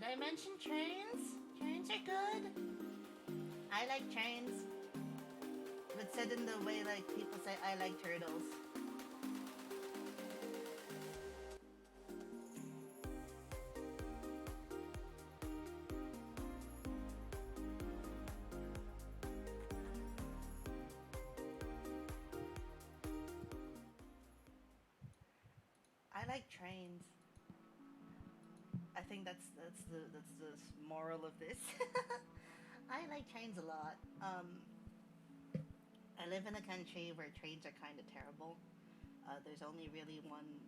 I mention trains? Trains are good. I like trains, but said in the way like people say I like turtles. I like trains. I think that's the moral of this. I like trains a lot. I live in a country where trains are kind of terrible. There's only really one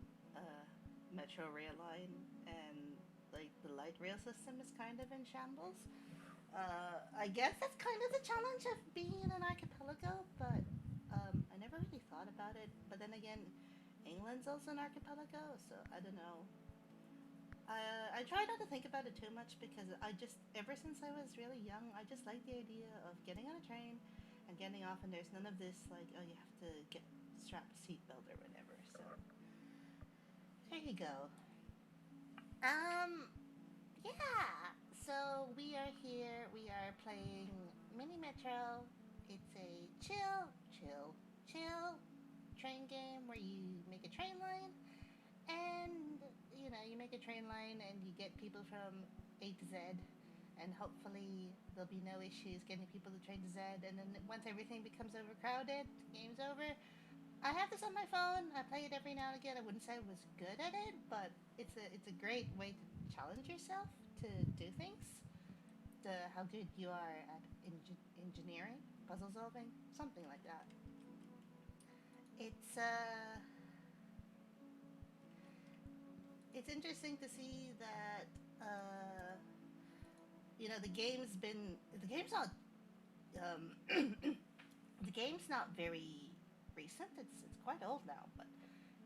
metro rail line, and like the light rail system is kind of in shambles. I guess that's kind of the challenge of being in an archipelago, but I never really thought about it. But then again, England's also an archipelago, so I don't know. I try not to think about it too much because I just, ever since I was really young, I just like the idea of getting on a train and getting off, and there's none of this like, oh, you have to get strap a seatbelt or whatever. So there you go. Um, yeah. So we are here. We are playing Mini Metro. It's a chill train game where you make a train line, and you make a train line and you get people from A to Z, and hopefully there'll be no issues getting people to train to Z. And then once everything becomes overcrowded, game's over. I have this on my phone. I play it every now and again. I wouldn't say I was good at it, but it's a great way to challenge yourself to do things. How good you are at engineering, puzzle solving, something like that. It's it's interesting to see that the game's not um, the game's not very recent. It's quite old now, but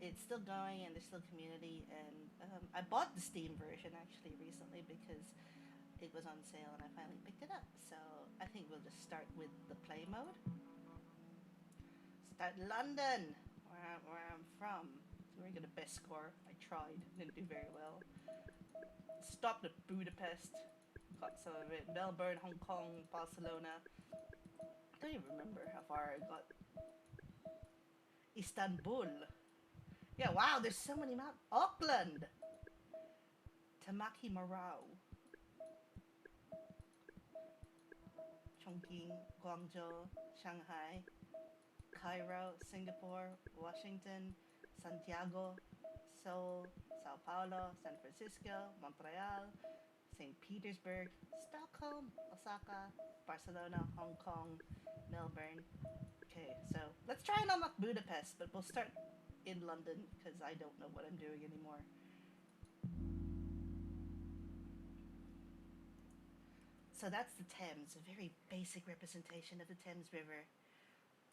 it's still going and there's still community. And I bought the Steam version actually recently because it was on sale and I finally picked it up. So I think we'll just start with the play mode. Start London, where I'm from. So we're gonna best score. I tried, didn't do very well. Stopped at Budapest, got some of it. Melbourne, Hong Kong, Barcelona. I don't even remember how far I got. Istanbul. Yeah, wow, there's so many maps. Auckland. Tamaki Marau. Chongqing, Guangzhou, Shanghai, Cairo, Singapore, Washington, Santiago, Seoul, Sao Paulo, San Francisco, Montreal, St. Petersburg, Stockholm, Osaka, Barcelona, Hong Kong, Melbourne. Okay, so let's try and unlock Budapest, but we'll start in London because I don't know what I'm doing anymore. So that's the Thames, a very basic representation of the Thames River.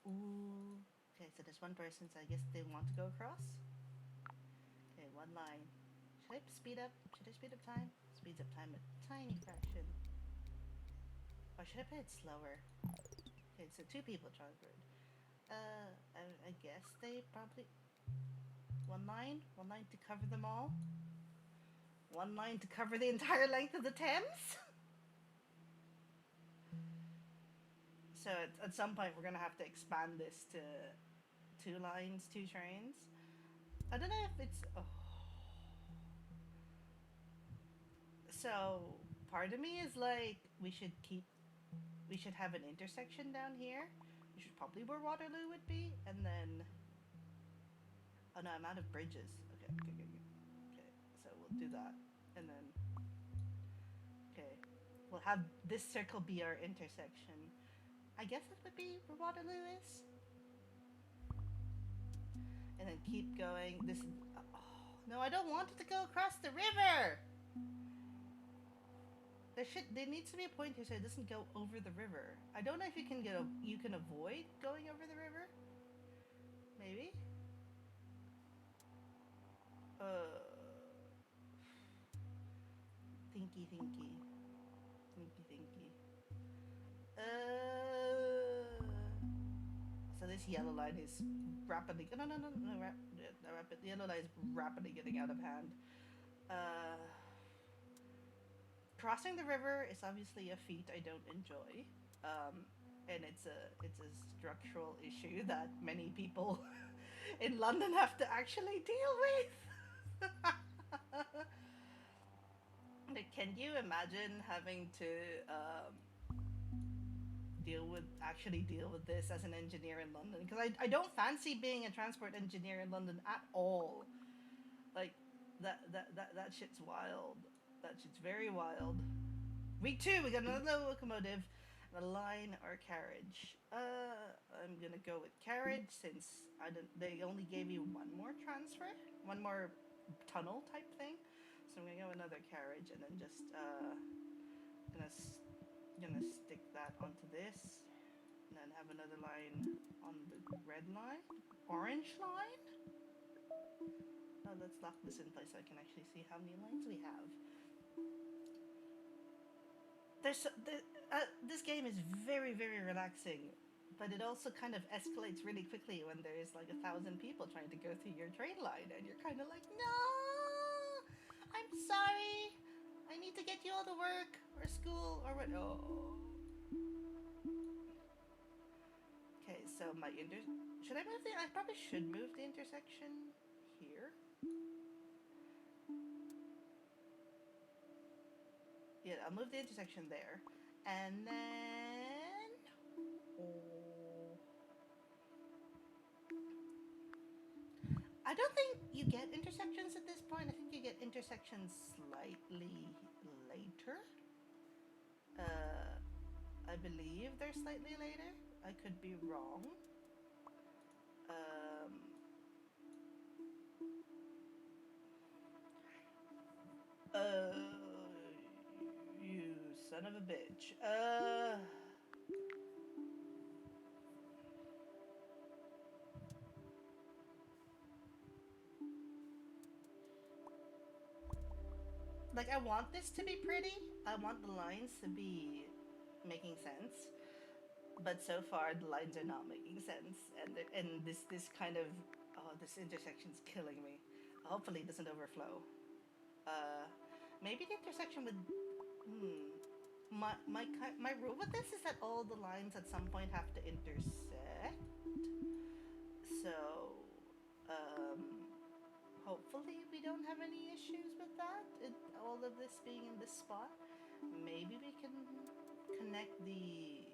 Ooh. Okay, so there's one person, so I guess they want to go across. Okay, one line. Should I speed up? Should I speed up time? Speeds up time a tiny fraction. Or should I put it slower? Okay, so two people transferred. I guess they probably... One line? One line to cover them all? One line to cover the entire length of the Thames? So at some point we're gonna have to expand this to two lines, two trains. I don't know if it's... Oh. So part of me is like, we should have an intersection down here, which is probably where Waterloo would be, and then... Oh no, I'm out of bridges. Okay, so we'll do that, and then... Okay, we'll have this circle be our intersection. I guess that would be where Waterloo is. And then keep going. This... Oh, no, I don't want it to go across the river! There needs to be a point here so it doesn't go over the river. I don't know if you can avoid going over the river. Maybe. Thinky. So this yellow line is rapidly. No. The yellow line is rapidly getting out of hand. Crossing the river is obviously a feat I don't enjoy, um, and it's a structural issue that many people in London have to actually deal with. Like, can you imagine having to um, deal with this as an engineer in London? Because I don't fancy being a transport engineer in London at all. Like that shit's wild. That shit's very wild. Week two, we got another locomotive, a line or carriage. I'm gonna go with carriage since I don't. They only gave you one more transfer, one more tunnel type thing. So I'm gonna go another carriage and then just gonna gonna stick that onto this, and then have another line on the red line, orange line. Oh, let's lock this in place so I can actually see how many lines we have. This game is very, very relaxing, but it also kind of escalates really quickly when there's like 1,000 people trying to go through your train line, and you're kind of like, no, I'm sorry, I need to get you all to work or school or what. Oh. Okay, so should I move I probably should move the intersection here. Yeah, I'll move the intersection there. And then... Oh. I don't think you get intersections at this point. I think you get intersections slightly later. I believe they're slightly later. I could be wrong. You son of a bitch. Like, I want this to be pretty. I want the lines to be making sense. But so far, the lines are not making sense. And this kind of... Oh, this intersection's killing me. Hopefully it doesn't overflow. Maybe the intersection would... My rule with this is that all the lines at some point have to intersect. So, hopefully we don't have any issues with that. All of this being in this spot. Maybe we can connect the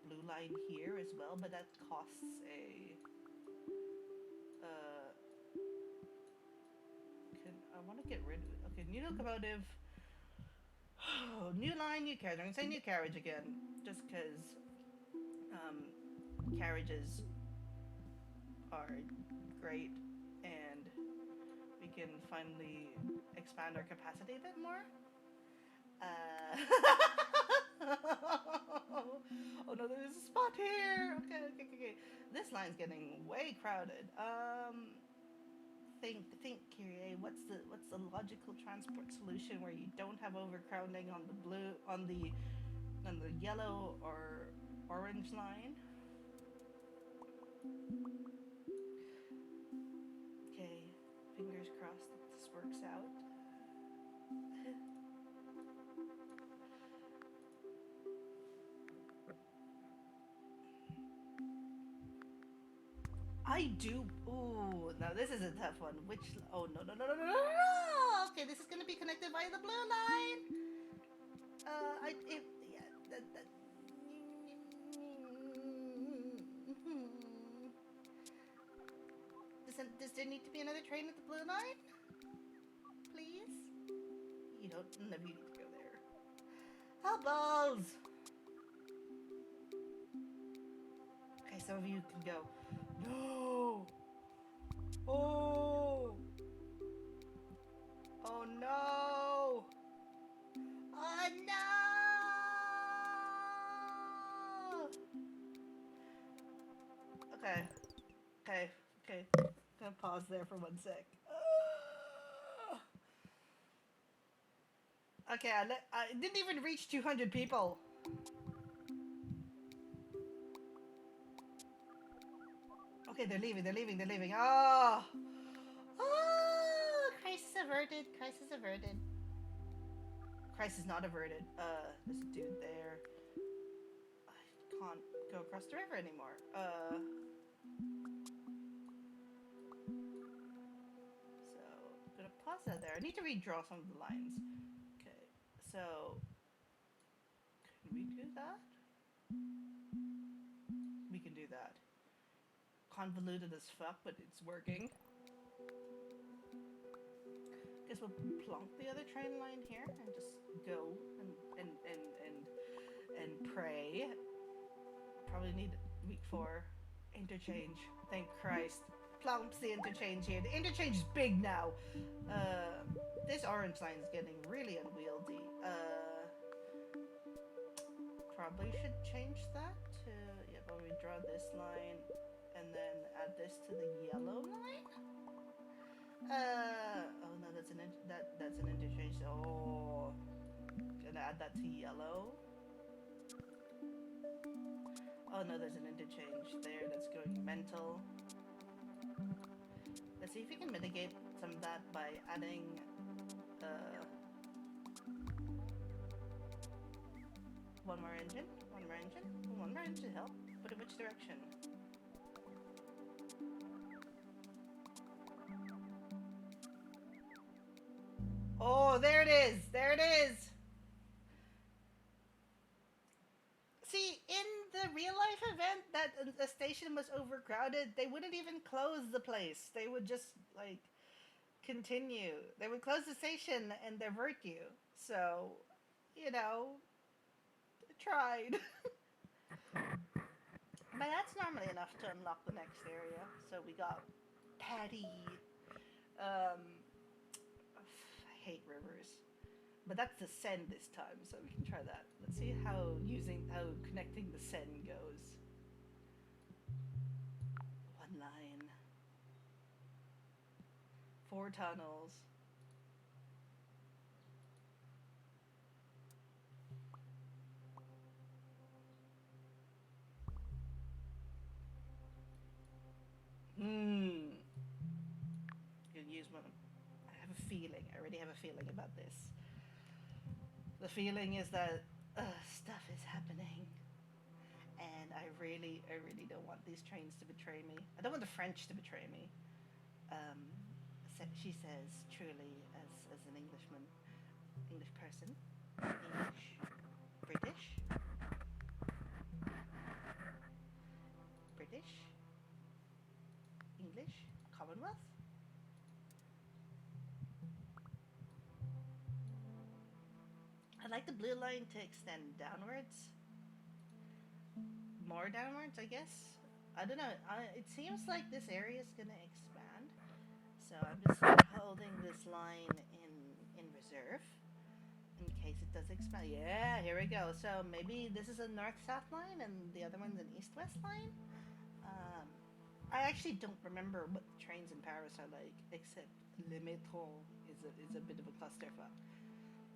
blue line here as well, but that costs a... I want to get rid of it. Okay, new locomotive. New line, new carriage. I'm going to say new carriage again, just because carriages are great, and we can finally expand our capacity a bit more. Oh no, there's a spot here. Okay. This line's getting way crowded. Think, Kyrie. What's the logical transport solution where you don't have overcrowding on the yellow or orange line? Okay, fingers crossed that this works out. I do. Ooh, now this is a tough one. Oh, no. Okay, this is gonna be connected by the blue line. Does there need to be another train at the blue line? Please? You don't. No, you need to go there. Elbows! Okay, some of you can go. No! Oh! Oh no! Oh no! Okay. Gonna pause there for 1 sec. Okay, I didn't even reach 200 people. Okay, they're leaving. Oh! Oh! Crisis averted. Crisis not averted. There's a dude there. I can't go across the river anymore. So I'm gonna pause that there. I need to redraw some of the lines. Okay, so can we do that? We can do that. Convoluted as fuck, but it's working. Guess we'll plonk the other train line here and just go and pray. Probably need week 4 interchange. Thank Christ. Plonks the interchange here. The interchange is big now. This orange line is getting really unwieldy. Probably should change that to, yeah, but we draw this line and then add this to the yellow line. Oh no, that's an interchange. Oh, gonna add that to yellow. Oh no, there's an interchange there that's going mental. Let's see if we can mitigate some of that by adding one more engine. One more engine help. But in which direction? Oh, there it is! There it is! See, in the real life event that the station was overcrowded, they wouldn't even close the place. They would just, like, continue. They would close the station and divert you. So, you know, tried. But that's normally enough to unlock the next area. So we got Patty. I hate rivers. But that's the Seine this time, so we can try that. Let's see how connecting the Seine goes. One line. 4 tunnels. Gonna use one. I have a feeling. I already have a feeling about this. The feeling is that stuff is happening, and I really don't want these trains to betray me. I don't want the French to betray me. She says, truly, as an English person, British, English, Commonwealth. I'd like the blue line to extend downwards. More downwards, I guess. I don't know. It seems like this area is going to expand. So I'm just holding this line in reserve in case it does expand. Yeah, here we go. So maybe this is a north-south line and the other one's an east-west line. I actually don't remember what the trains in Paris are like, except Le Métro is a bit of a clusterfuck.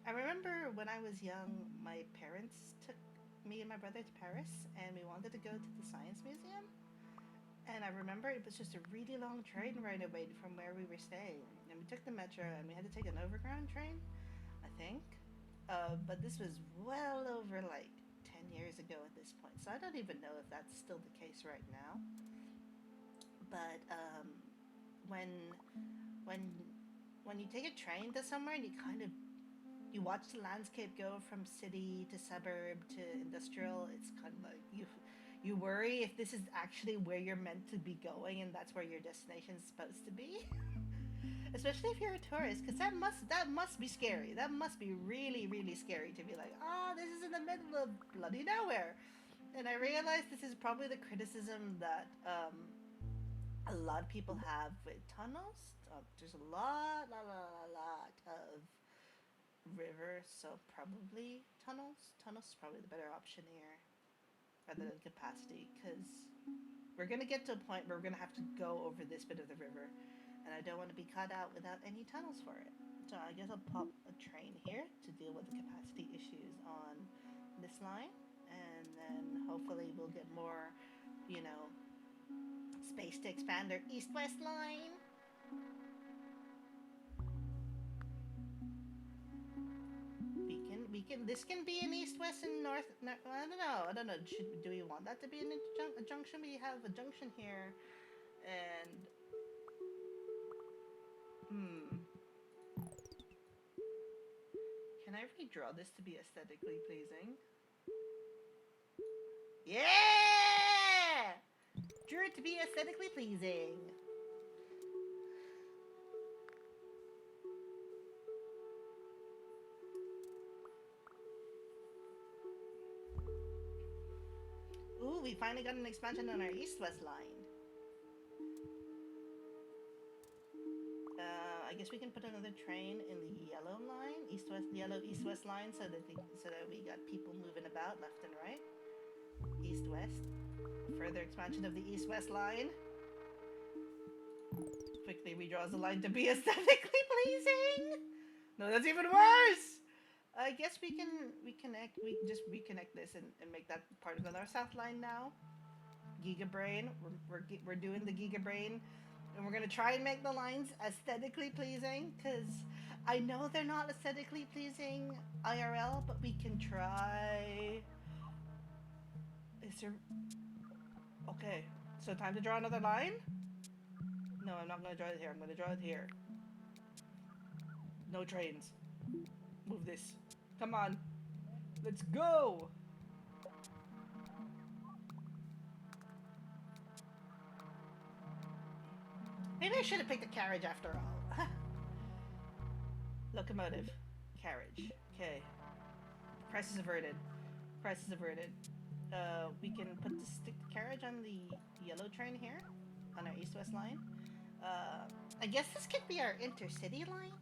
I remember when I was young, my parents took me and my brother to Paris, and we wanted to go to the Science Museum. And I remember it was just a really long train ride away from where we were staying. And we took the metro, and we had to take an overground train, I think. But this was well over like 10 years ago at this point, so I don't even know if that's still the case right now. But when you take a train to somewhere and you watch the landscape go from city to suburb to industrial, it's kind of like you worry if this is actually where you're meant to be going and that's where your destination is supposed to be. Especially if you're a tourist, because that must be scary. That must be really, really scary to be like, this is in the middle of bloody nowhere. And I realize this is probably the criticism that a lot of people have with tunnels. There's a lot of rivers, so probably tunnels. Tunnels is probably the better option here rather than capacity, because we're going to get to a point where we're going to have to go over this bit of the river, and I don't want to be caught out without any tunnels for it. So I guess I'll pop a train here to deal with the capacity issues on this line, and then hopefully we'll get more, space to expand our east-west line. Beacon. This can be an east, west, and north. I don't know. I don't know. Do we want that to be a junction? We have a junction here, and can I redraw this to be aesthetically pleasing? Yeah! Drew it to be aesthetically pleasing. Ooh, we finally got an expansion on our east-west line. I guess we can put another train in the yellow line, yellow east-west line, so that we got people moving about left and right. East-west. Further expansion of the east-west line. Quickly redraws the line to be aesthetically pleasing. No, that's even worse. I guess we can just reconnect this and make that part of our south line now. Giga Brain, we're doing the Giga Brain, and we're gonna try and make the lines aesthetically pleasing, because I know they're not aesthetically pleasing IRL, but we can try. Is there? Okay, so time to draw another line? No, I'm not gonna draw it here. I'm gonna draw it here. No trains. Move this. Come on. Let's go! Maybe I should have picked a carriage after all. Locomotive. Carriage. Okay. Crisis averted. Crisis averted. We can stick the carriage on the yellow train here. On our east-west line. I guess this could be our intercity line.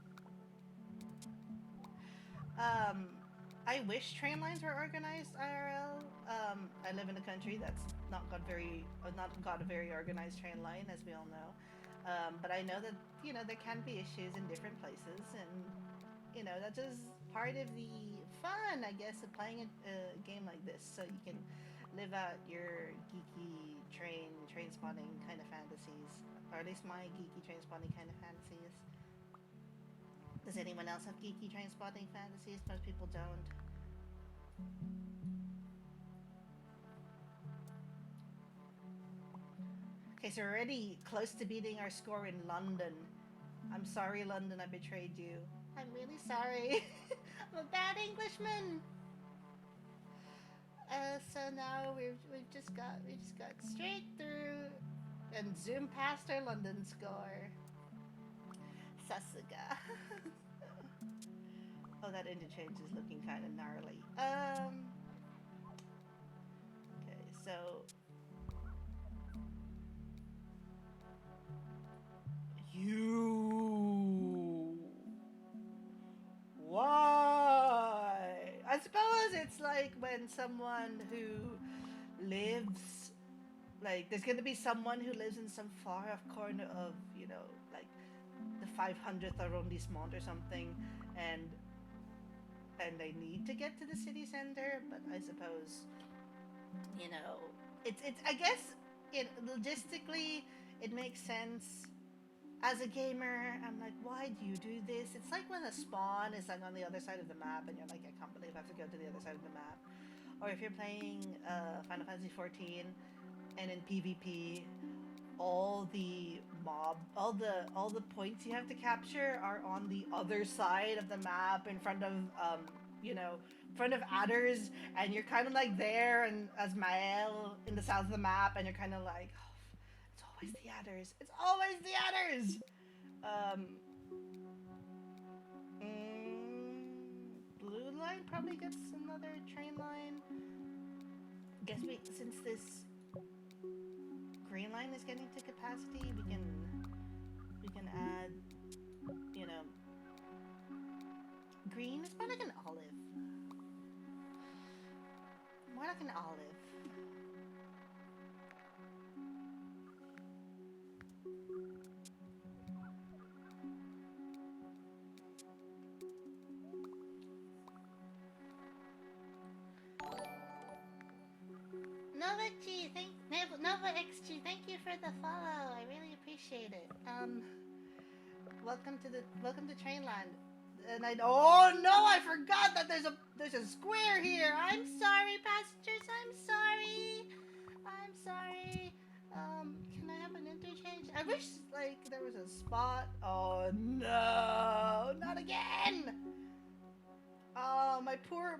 I wish train lines were organized IRL. I live in a country that's not got a very organized train line, as we all know. But I know that, there can be issues in different places, and, that's just part of the fun, I guess, of playing a game like this, so you can live out your geeky train spotting kind of fantasies, or at least my geeky train spotting kind of fantasies. Does anyone else have geeky train spotting fantasies? Most people don't. Okay, so we're already close to beating our score in London. I'm sorry, London, I betrayed you. I'm really sorry. I'm a bad Englishman. So now we've just got straight through and zoomed past our London score. Sasuga. Oh, that interchange is looking kind of gnarly. Okay, so why? I suppose it's like when someone who lives, like, there's gonna be someone who lives in some far off corner of, like the 500th arrondissement or something, and they need to get to the city center, but I suppose, it's I guess logistically it makes sense. As a gamer, I'm like, why do you do this? It's like when a spawn is like on the other side of the map, and you're like, I can't believe I have to go to the other side of the map. Or if you're playing Final Fantasy 14, and in PvP, all the points you have to capture are on the other side of the map, in front of in front of adders, and you're kind of like there, and as Mael in the south of the map, and you're kind of like, oh, it's always the adders. It's always the adders. Blue line probably gets another train line. Guess since this green line is getting to capacity, we can add, green. It's more like an olive. More like an olive. Nova XG, thank you for the follow. I really appreciate it. Welcome to Trainland. And oh no, I forgot that there's a square here. I'm sorry, passengers. I'm sorry. I'm sorry. Can I have an interchange? I wish like there was a spot. Oh no, not again. Oh, my poor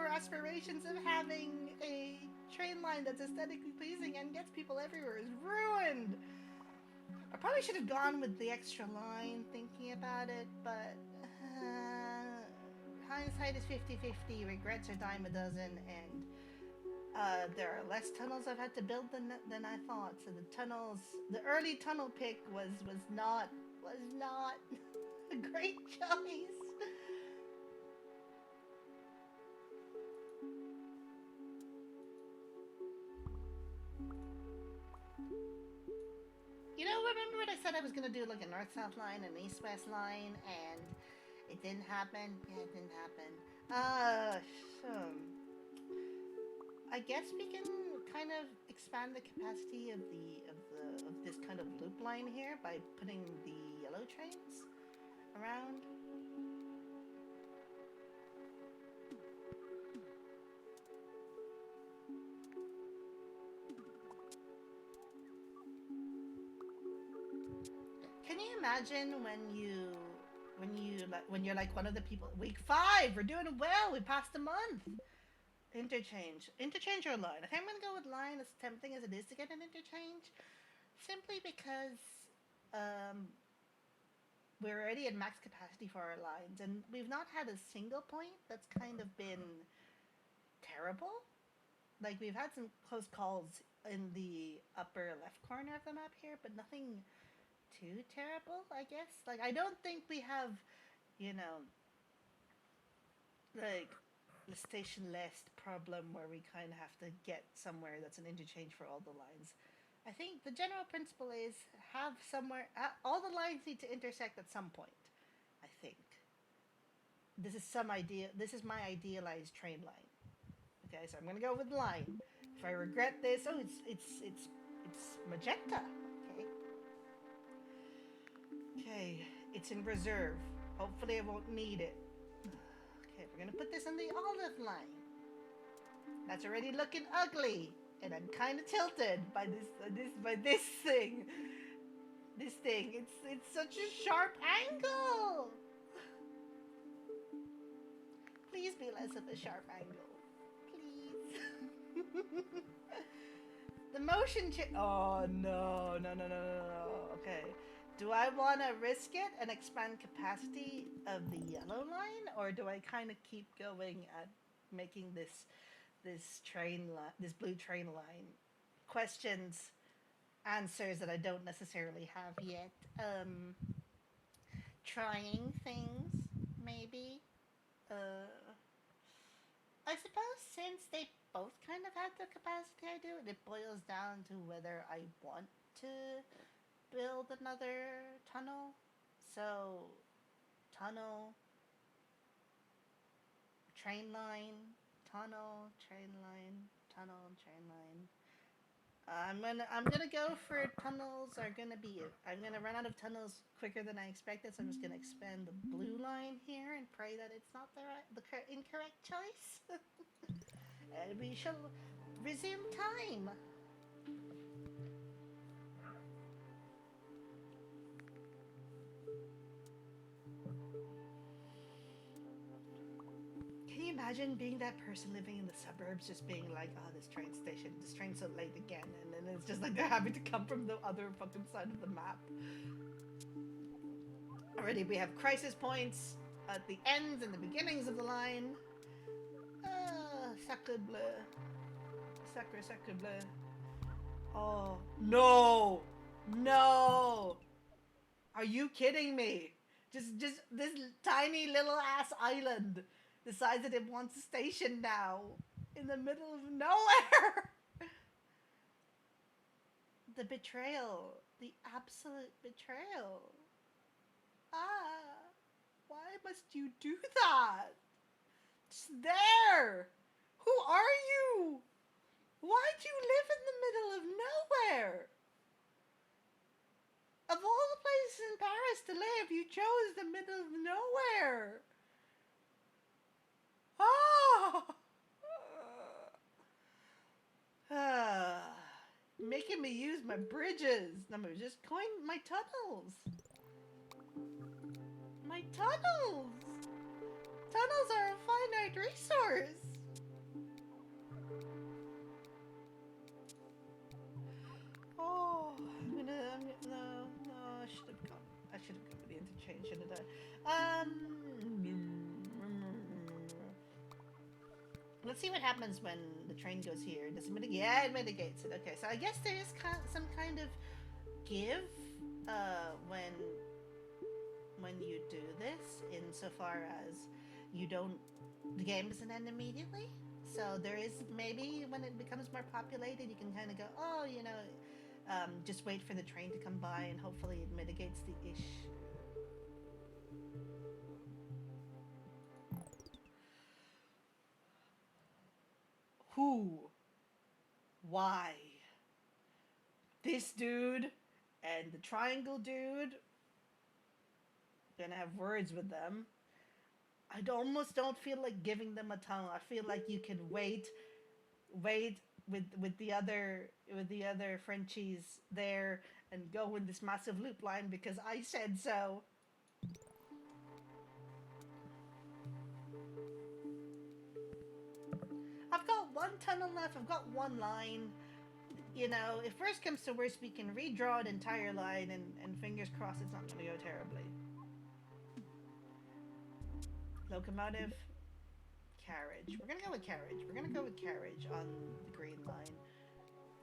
aspirations of having a train line that's aesthetically pleasing and gets people everywhere is ruined. I probably should have gone with the extra line thinking about it, but hindsight is 50-50. Regrets are dime a dozen, and there are less tunnels I've had to build than I thought. So the early tunnel pick was not a great choice. Remember what I said I was gonna do like a north-south line and east-west line, and it didn't happen. Yeah, it didn't happen. So I guess we can kind of expand the capacity of this kind of loop line here by putting the yellow trains around. Can you imagine when you're like one of the people? Week 5, we're doing well. We passed a month. Interchange or line? I think I'm gonna go with line. As tempting as it is to get an interchange, simply because um, we're already at max capacity for our lines, and we've not had a single point that's kind of been terrible. Like we've had some close calls in the upper left corner of the map here, but nothing too terrible, I guess. Like I don't think we have, you know, like the station list problem where we kind of have to get somewhere that's an interchange for all the lines. I think the general principle is have somewhere all the lines need to intersect at some point. I think this is some idea. This is my idealized train line. Okay, so I'm gonna go with line. If I regret this, oh, it's magenta. Okay, okay, it's in reserve. Hopefully, I won't need it. Okay, we're gonna put this on the olive line. That's already looking ugly, and I'm kind of tilted by this thing. This thing, it's such a sharp angle. Please be less of a sharp angle, please. The motion change. Oh no, no, no, no, no, no. Okay. Do I want to risk it and expand capacity of the yellow line, or do I kind of keep going at making this blue train line? Questions, answers that I don't necessarily have yet. Trying things, maybe. Uh, I suppose since they both kind of have the capacity I do, it boils down to whether I want to build another tunnel. So, tunnel, train line, tunnel, train line, tunnel, train line. I'm gonna go for tunnels. I'm gonna run out of tunnels quicker than I expected. So I'm just gonna expand the blue line here and pray that it's not the incorrect choice. And we shall resume time. Can you imagine being that person living in the suburbs, just being like, "Oh, this train's so late again," and then it's just like they're having to come from the other fucking side of the map. Already, we have crisis points at the ends and the beginnings of the line. Sacre bleu, sacre bleu. Oh no, no! Are you kidding me? Just this tiny little ass island decides that it wants a station now in the middle of nowhere. The betrayal, the absolute betrayal. Ah, why must you do that? Just there. Who are you? Why do you live in the middle of nowhere? Of all the places in Paris to live. You chose the middle of nowhere. Oh! Making me use my bridges. I'm just coin my tunnels. My tunnels. Tunnels are a finite resource. Oh, no, I should have gone with the interchange, shouldn't I? Let's see what happens when the train goes here. Does it mitigate? Yeah, it mitigates it. Okay, so I guess there is some kind of give when you do this, insofar as you don't, the game doesn't end immediately. So there is, maybe when it becomes more populated, you can kind of go, oh, just wait for the train to come by, and hopefully it mitigates the issue. Who? Why? This dude and the triangle dude? Gonna have words with them. I almost don't feel like giving them a tunnel. I feel like you could wait with the other Frenchies there and go in this massive loop line because I said so. I've got one tunnel left. I've got one line. If worst comes to worst, we can redraw an entire line, and fingers crossed it's not going to go terribly. Locomotive, carriage. We're gonna go with carriage. We're gonna go with carriage on the green line.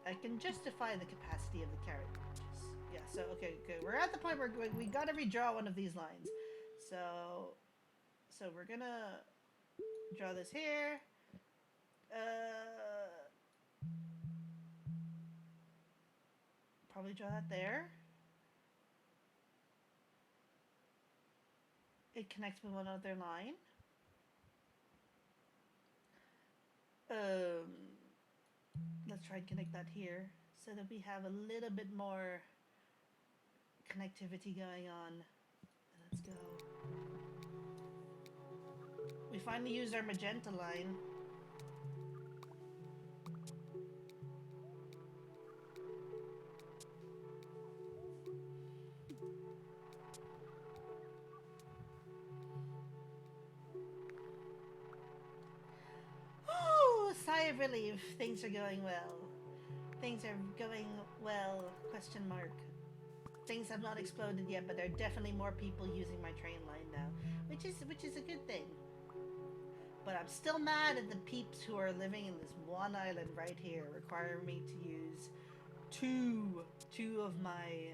I can justify the capacity of the carriage. Yeah, so, okay, good. We're at the point where we gotta redraw one of these lines. So we're gonna draw this here. Probably draw that there. It connects with one other line. Let's try and connect that here so that we have a little bit more connectivity going on. Let's go. We finally used our magenta line. Oh, sigh of relief. Things are going well. Things are going well, question mark. Things have not exploded yet, but there are definitely more people using my train line now, which is a good thing. But I'm still mad at the peeps who are living in this one island right here, requiring me to use two of my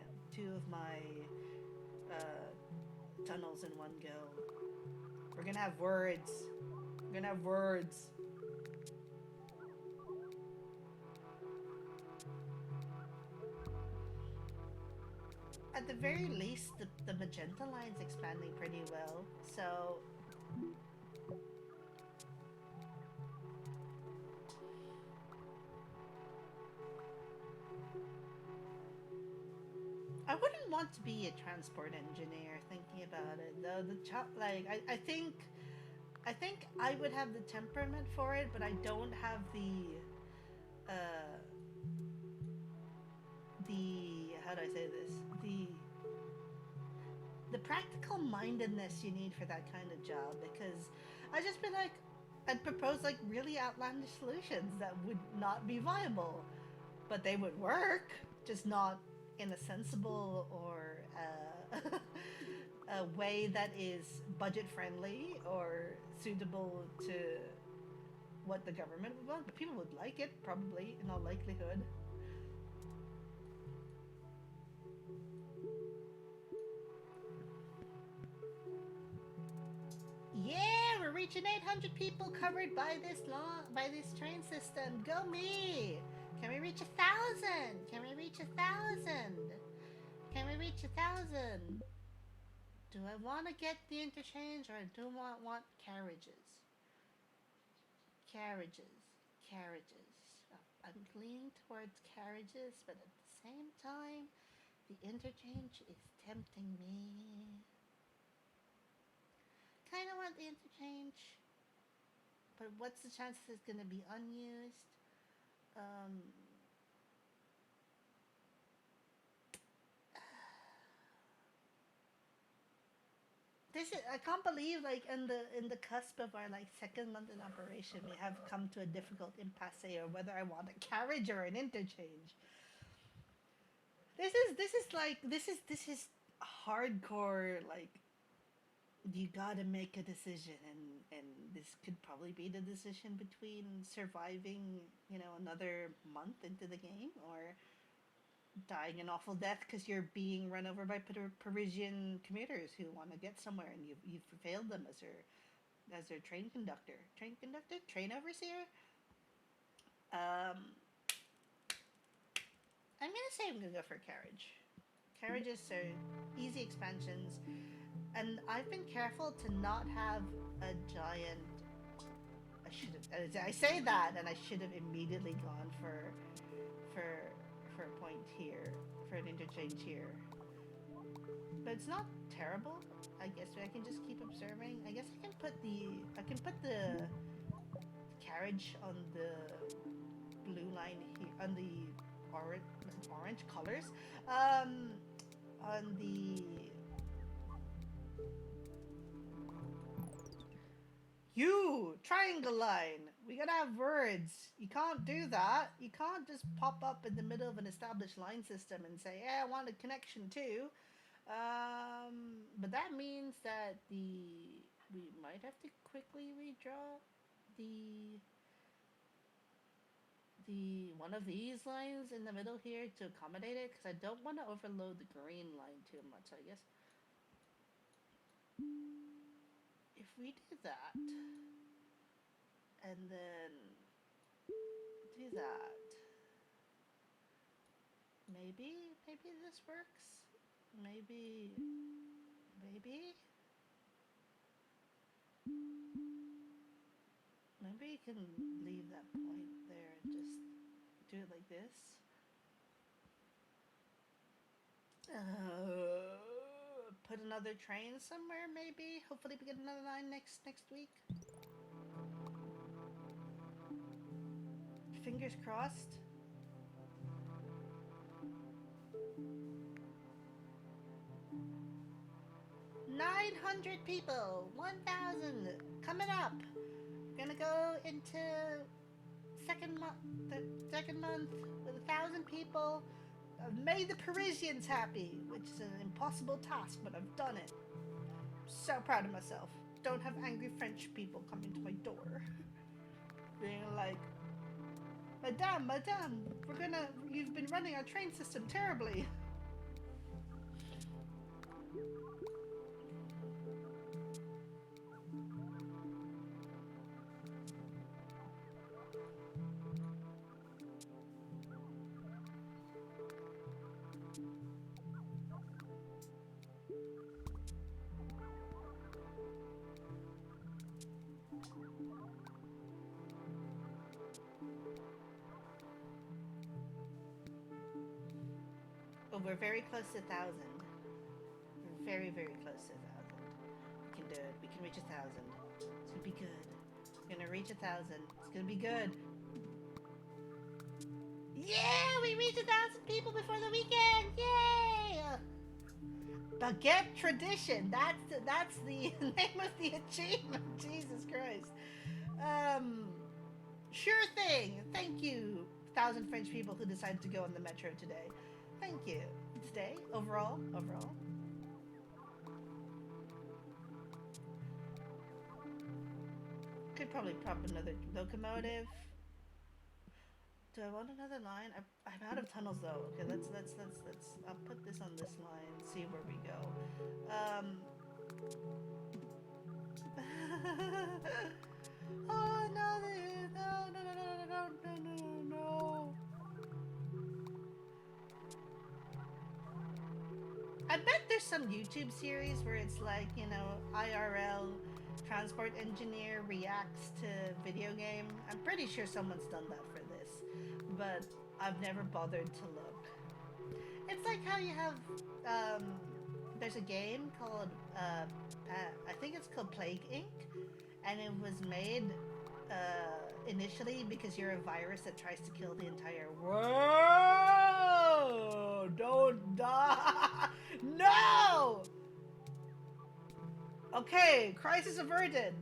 tunnels in one go. We're gonna have words. We're gonna have words. At the very least, the magenta line's expanding pretty well, so... I wouldn't want to be a transport engineer, thinking about it, though. I think I would have the temperament for it, but I don't have how do I say this? The practical mindedness you need for that kind of job, because I'd just be like, I'd propose like really outlandish solutions that would not be viable, but they would work, just not in a sensible or a way that is budget friendly or suitable to what the government would want. But people would like it, probably, in all likelihood. Yeah, we're reaching 800 people covered by this train system. Go me! Can we reach 1,000? Can we reach 1,000? Can we reach 1,000? Do I want to get the interchange, or do I want carriages? Carriages. Oh, I'm leaning towards carriages, but at the same time, The interchange is tempting me. Kind of want the interchange, but what's the chance it's going to be unused? Um, this is, I can't believe, like, in the cusp of our like second month in operation, we have come to a difficult impasse or whether I want a carriage or an interchange. This is hardcore, like, you gotta make a decision, and this could probably be the decision between surviving, another month into the game, or dying an awful death because you're being run over by Parisian commuters who want to get somewhere, and you've failed them as their train overseer. um I'm gonna say I'm gonna go for carriage. Carriages are easy expansions, and I've been careful to not have a giant. I should have. I say that, and I should have immediately gone for for a point here, for an interchange here. But it's not terrible. I guess I can just keep observing. I guess I can put the carriage on the blue line here, on the orange colors, on the triangle line. We gotta have words. You can't do that. You can't just pop up in the middle of an established line system and say, "Yeah, I want a connection too." But that means that we might have to quickly redraw the one of these lines in the middle here to accommodate it, because I don't want to overload the green line too much. I guess if we do that and then do that, maybe this works. Maybe you can leave that point there and just do it like this. Put another train somewhere, maybe. Hopefully we get another line next week. Fingers crossed. $900 people, 1,000 coming up. We're gonna go into the second month with 1,000 people. I've made the Parisians happy, which is an impossible task, but I've done it. I'm so proud of myself. Don't have angry French people coming to my door, being like, Madame, you've been running our train system terribly. But we're very close to 1,000. We're very, very close to 1,000. We can do it. We can reach 1,000. It's gonna be good. We're gonna reach 1,000. It's gonna be good. Yeah, we reached 1,000 people before the weekend. Yay! Baguette tradition. That's the name of the achievement. Jesus Christ. Sure thing. Thank you, 1,000 French people who decided to go on the metro today. Thank you. Today, overall. Could probably prop another locomotive. Do I want another line? I'm out of tunnels though. Okay, let's. I'll put this on this line. See where we go. Oh no! No! I bet there's some YouTube series where it's like, IRL transport engineer reacts to video game. I'm pretty sure someone's done that for this, but I've never bothered to look. It's like how you have um, there's a game called I think it's called Plague Inc. And it was made initially because you're a virus that tries to kill the entire world. Don't die. No. Okay, crisis averted.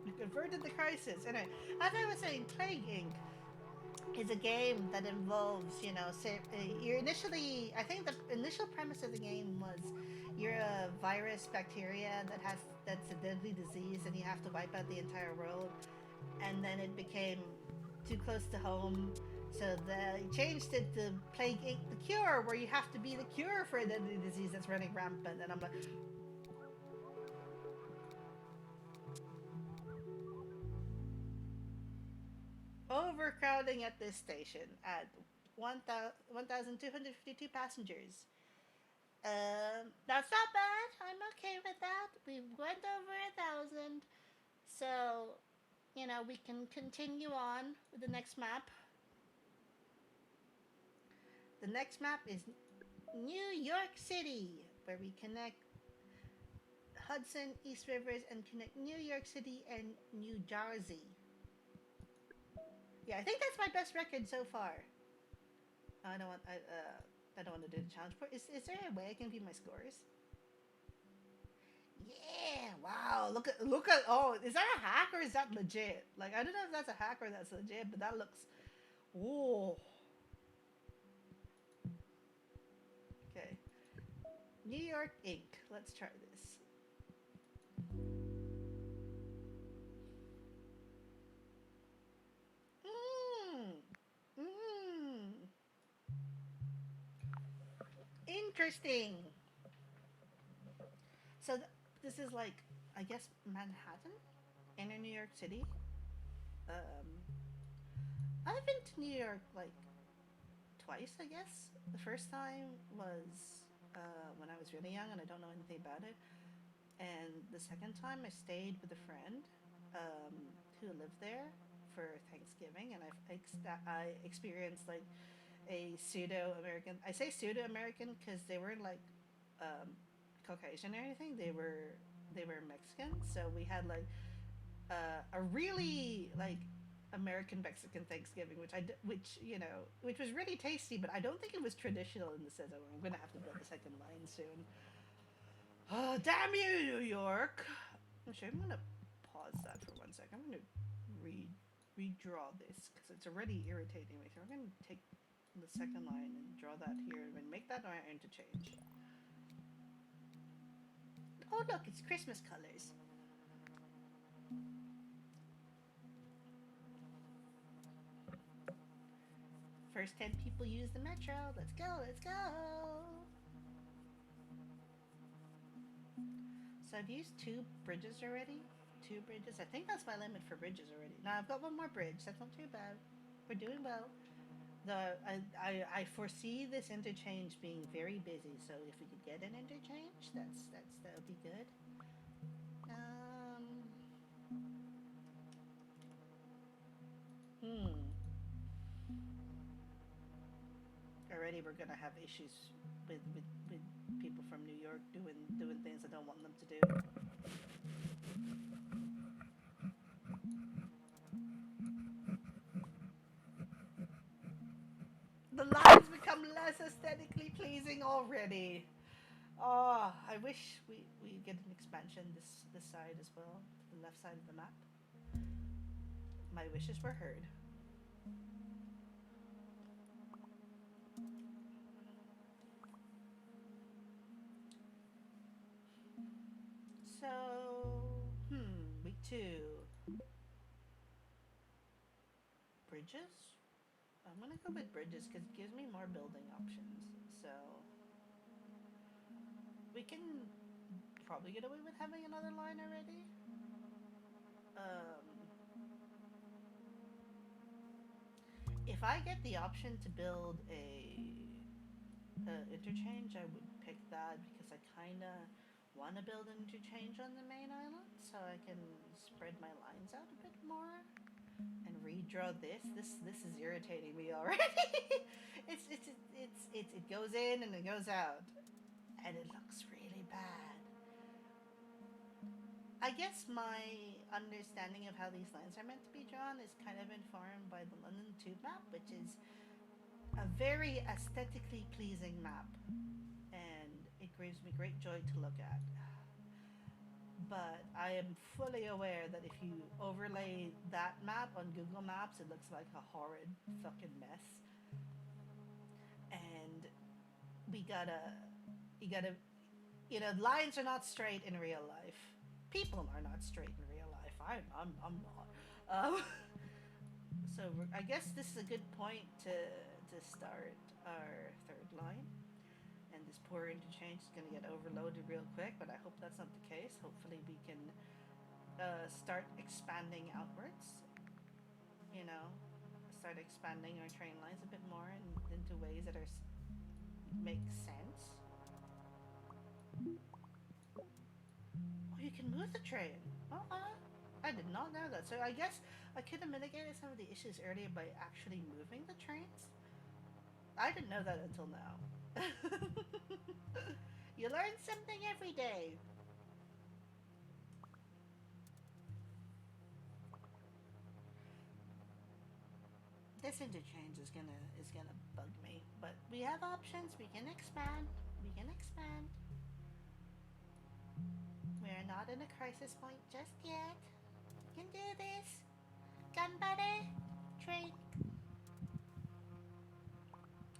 You averted the crisis. Anyway, as I was saying, Plague Inc. is a game that involves, you know, say, you're initially, I think the initial premise of the game was you're a virus bacteria that's a deadly disease and you have to wipe out the entire world. And then it became too close to home. So they changed it to Plague Inc. The Cure, where you have to be the cure for a deadly disease that's running rampant. And I'm like, overcrowding at this station at 1,252 passengers. That's not bad. I'm okay with that. We went over 1,000. So, you know, we can continue on with the next map. The next map is New York City, where we connect Hudson, East Rivers, and connect New York City and New Jersey. Yeah, I think that's my best record so far. I don't want. I don't want to do the challenge part. Is there a way I can view my scores? Yeah! Wow! Look at. Oh, is that a hack or is that legit? Like I don't know if that's a hack or that's legit, but that looks. Oh. Okay. New York Inc. Let's try this. Mmm. Mmm. Interesting. So this is like, I guess Manhattan, inner New York City. Um, I've been to New York like twice, I guess. The first time was when I was really young and I don't know anything about it. And the second time I stayed with a friend um, who lived there for Thanksgiving, and I experienced like a pseudo American. I say pseudo American because they weren't like um, Caucasian or anything. They were Mexican, so we had like a really like American Mexican Thanksgiving, which was really tasty, but I don't think it was traditional in the sense of I'm gonna have to build a second line soon. Oh, damn you, New York! Actually, I'm gonna pause that for 1 second. I'm gonna redraw this because it's already irritating me. So we're gonna take the second line and draw that here and make that our interchange. Oh look, it's Christmas colors. First 10 people use the metro. Let's go, let's go. So I've used 2 bridges already. 2 bridges. I think that's my limit for bridges already. Now I've got one more bridge. That's not too bad. We're doing well. I foresee this interchange being very busy. So if we could get an interchange, that would be good. Um, hmm. Already we're gonna have issues with people from New York doing things I don't want them to do. The lines become less aesthetically pleasing already. Oh, I wish we get an expansion this side as well, the left side of the map. My wishes were heard. So, week 2. Bridges? I'm gonna go with bridges because it gives me more building options. So, we can probably get away with having another line already. Um, if I get the option to build a interchange, I would pick that because I kind of want to build an interchange on the main island so I can spread my lines out a bit more and redraw this. This is irritating me already. it goes in and it goes out, and it looks really bad. I guess my understanding of how these lines are meant to be drawn is kind of informed by the London Tube map, which is a very aesthetically pleasing map, and it gives me great joy to look at. But I am fully aware that if you overlay that map on Google Maps, it looks like a horrid fucking mess. And we gotta, you gotta, lines are not straight in real life. People are not straight in real life. I'm not. So I guess this is a good point to start our third line. And this poor interchange is going to get overloaded real quick, but I hope that's not the case. Hopefully, we can start expanding outwards. You know, start expanding our train lines a bit more and into ways that make sense. Oh, you can move the train. I did not know that. So I guess I could have mitigated some of the issues earlier by actually moving the trains. I didn't know that until now. You learn something every day. This interchange is gonna bug me, but we have options. We can expand. We can expand. We are not in a crisis point just yet. We can do this. Ganbare, train.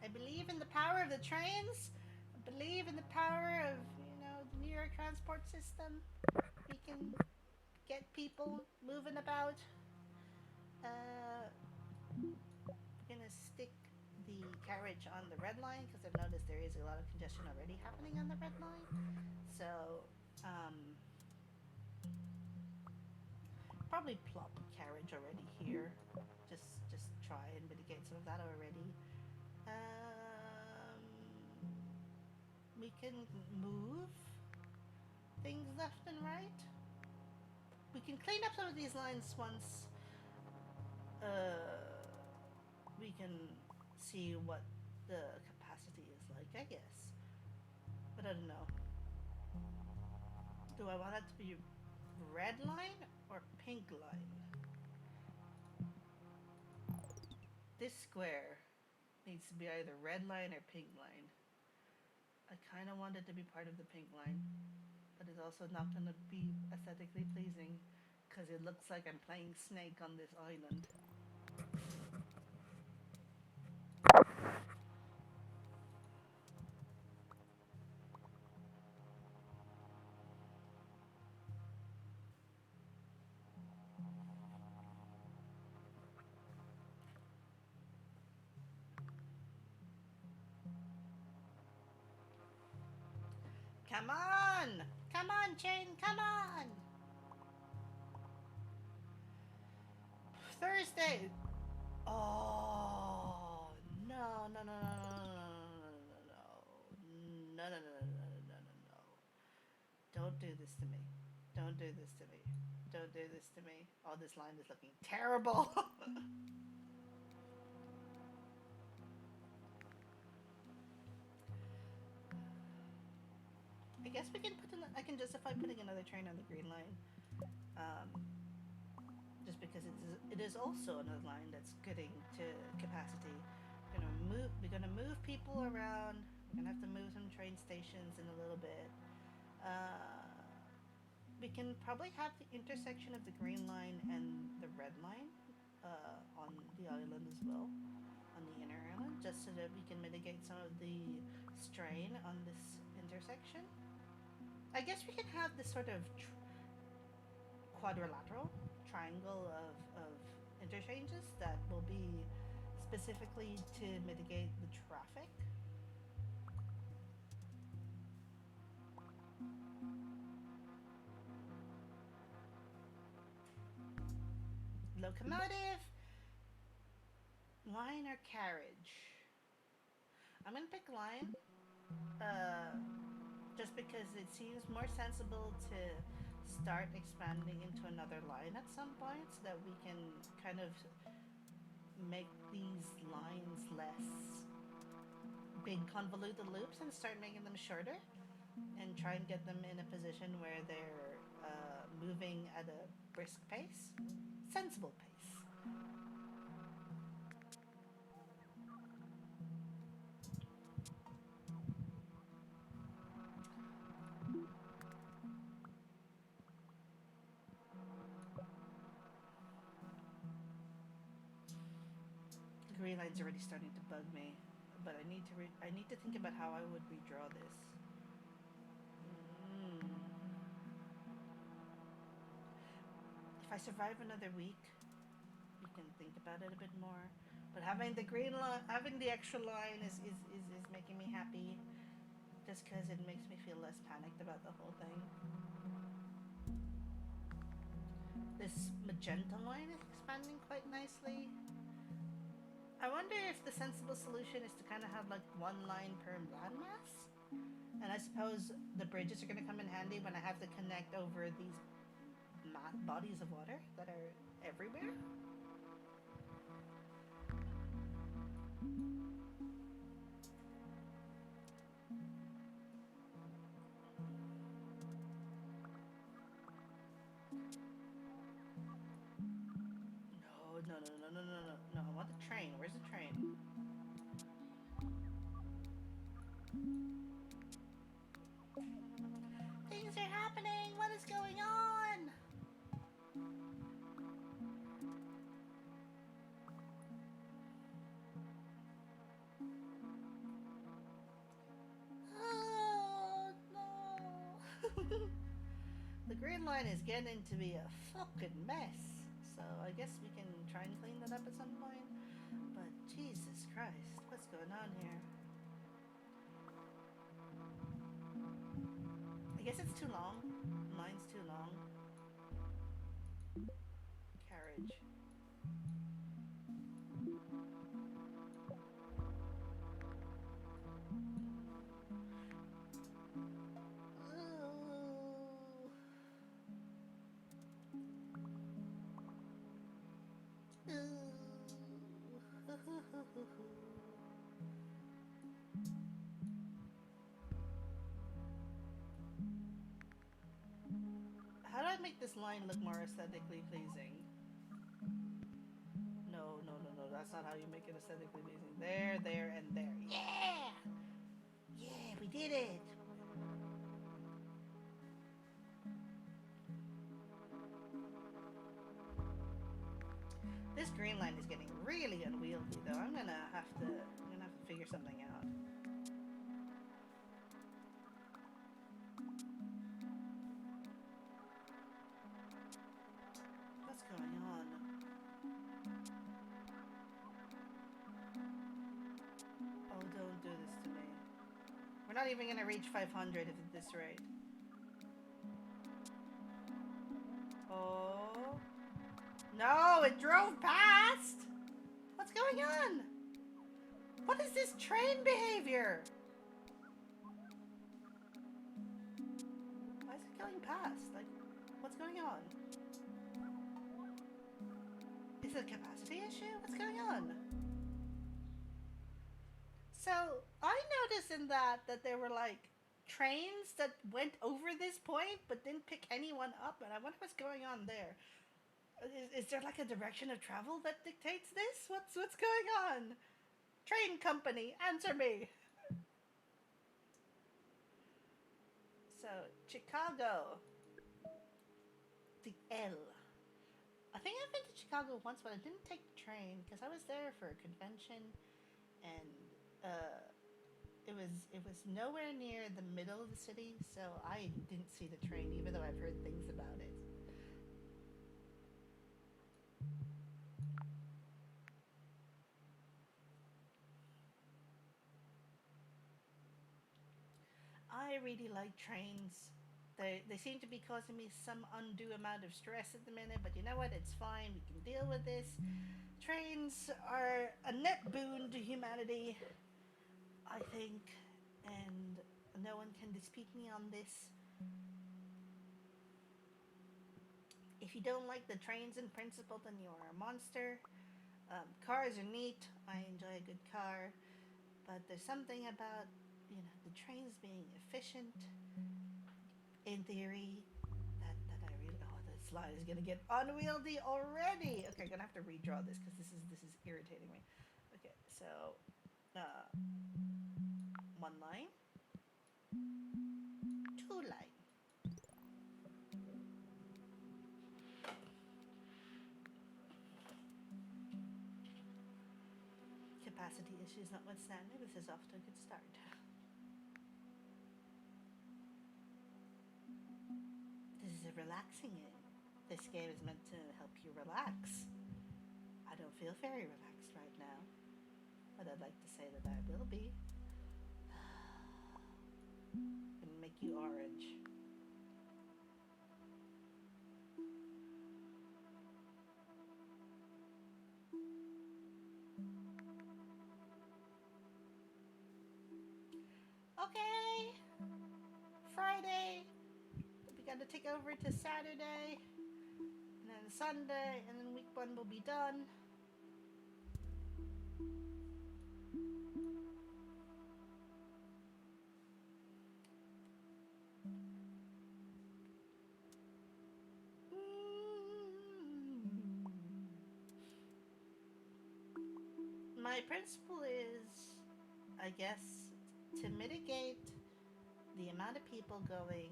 I believe in the power of the trains. I believe in the power of the New York transport system. We can get people moving about. We're gonna stick the carriage on the red line because I've noticed there is a lot of congestion already happening on the red line. So, probably plop carriage already here. Just try and mitigate some of that already. Um, we can move things left and right. We can clean up some of these lines once we can see what the capacity is like, I guess. But I don't know. Do I want it to be red line or pink line? This square needs to be either red line or pink line. I kind of want it to be part of the pink line, but it's also not going to be aesthetically pleasing because it looks like I'm playing Snake on this island. Come on! Come on, Chain, come on! Thursday! Oh, no, no, no, no, no, no, no, no, no, no, no, no, no, no, no. Don't do this to me. Don't do this to me. Don't do this to me. Oh, this line is looking terrible. I guess we can I can justify putting another train on the green line. Um, just because it is also another line that's getting to capacity. We're gonna move people around. We're gonna have to move some train stations in a little bit. Uh, we can probably have the intersection of the green line and the red line on the island as well, on the inner island, just so that we can mitigate some of the strain on this intersection. I guess we can have this sort of quadrilateral triangle of interchanges that will be specifically to mitigate the traffic. Locomotive, line, or carriage? I'm gonna pick line, just because it seems more sensible to start expanding into another line at some point so that we can kind of make these lines less big convoluted loops and start making them shorter and try and get them in a position where they're moving at a brisk pace, sensible pace. The green line's already starting to bug me, but I need to think about how I would redraw this. Mm. If I survive another week, we can think about it a bit more. But having the green line, having the extra line is making me happy, just because it makes me feel less panicked about the whole thing. This magenta line is expanding quite nicely. I wonder if the sensible solution is to kind of have like one line per landmass. And I suppose the bridges are going to come in handy when I have to connect over these bodies of water that are everywhere. No, no, no, no, no, no, no, no. I want the train. Where's the train? Things are happening. What is going on? Oh, no. The green line is getting to be a fucking mess. So I guess we can try and clean that up at some point. But Jesus Christ, what's going on here? I guess it's too long. Mine's too long. Carriage. How do I make this line look more aesthetically pleasing? No, no, no, no. That's not how you make it aesthetically pleasing. There, there, and there. Yeah! Yeah, we did it! This green line is getting really unwieldy, though. I'm gonna have to figure something out. What's going on? Oh, don't do this to me. We're not even gonna reach 500 at this rate. Oh. No, it drove past! What's going on? What is this train behavior? Why is it going past? Like, what's going on? Is it a capacity issue? What's going on? So, I noticed in that there were like trains that went over this point but didn't pick anyone up, and I wonder what's going on there. Is there like a direction of travel that dictates this? What's going on? Train company, answer me. So, Chicago. The L. I think I've been to Chicago once, but I didn't take the train because I was there for a convention, and it was nowhere near the middle of the city, so I didn't see the train, even though I've heard things about it. I really like trains. They seem to be causing me some undue amount of stress at the minute, but you know what? It's fine. We can deal with this. Trains are a net boon to humanity, I think, and no one can dispute me on this. If you don't like the trains in principle, then you are a monster. Cars are neat. I enjoy a good car. But there's something about, the trains being efficient in theory that I really, oh, this slide is gonna get unwieldy already. Okay, I'm gonna have to redraw this because this is irritating me. Okay, so uh, one line, two line. Capacity issues notwithstanding, this is off to a good start. This is a relaxing game. This game is meant to help you relax. I don't feel very relaxed right now, but I'd like to say that I will be. And make you orange. Okay, Friday. We got to take over to Saturday, and then Sunday, and then week one will be done. My principle is, I guess, to mitigate the amount of people going.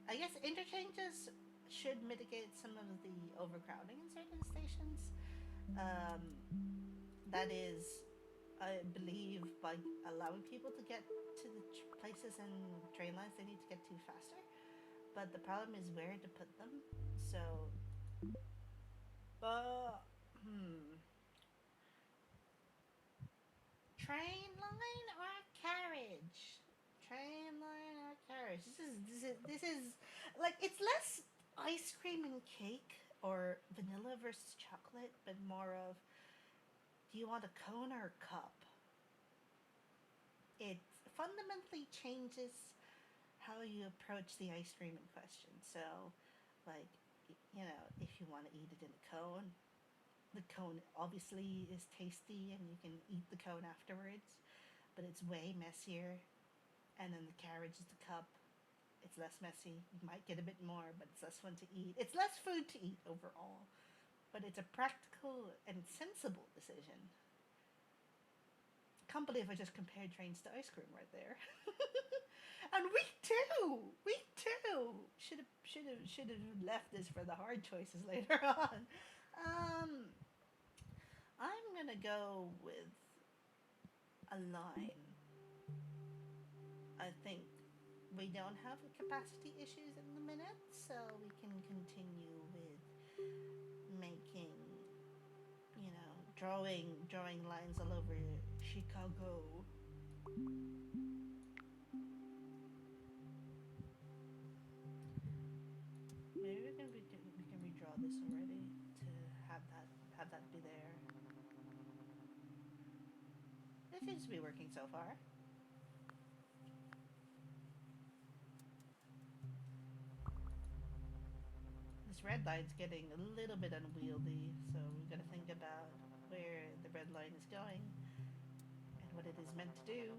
I guess interchanges should mitigate some of the overcrowding in certain stations. Um, that is, I believe, by allowing people to get to the places and train lines they need to get to faster. But the problem is where to put them. So, uh, hmm. Train line or carriage? Train line or carriage? This is like, it's less ice cream and cake or vanilla versus chocolate, but more of, do you want a cone or a cup? It fundamentally changes how you approach the ice cream in question. So, like, if you want to eat it in a cone, the cone obviously is tasty and you can eat the cone afterwards, but it's way messier. And then the carriage is the cup. It's less messy. You might get a bit more, but it's less fun to eat. It's less food to eat overall, but it's a practical and sensible decision. Can't believe I just compared trains to ice cream right there. And week two. Should have left this for the hard choices later on. Um, I'm gonna go with a line. I think we don't have capacity issues in the minute, so we can continue with making, drawing lines all over Chicago. Maybe we can redraw this already to have that be there. It seems to be working so far. This red line's getting a little bit unwieldy, so we've got to think about where the red line is going and what it is meant to do.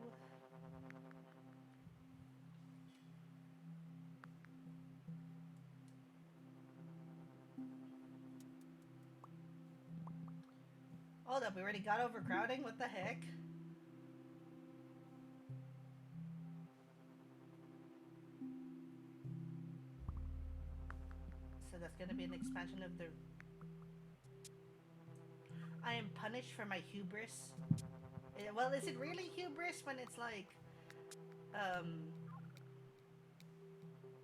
Hold up, we already got overcrowding? What the heck? So that's gonna be an expansion of the... I am punished for my hubris. Well, is it really hubris when it's um,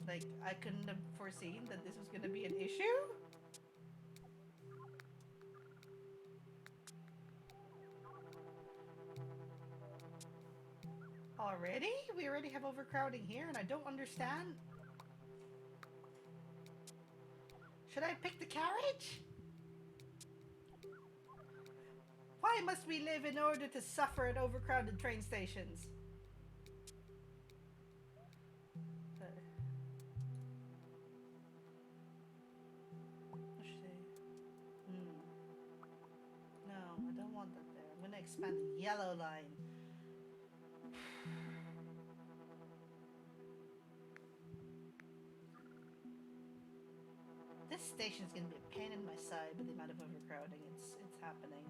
I couldn't have foreseen that this was gonna be an issue? Already? We already have overcrowding here and I don't understand. Should I pick the carriage? Why must we live in order to suffer at overcrowded train stations? Let's see. No, I don't want that there. I'm gonna expand the yellow line. This station is going to be a pain in my side with the amount of overcrowding it's happening.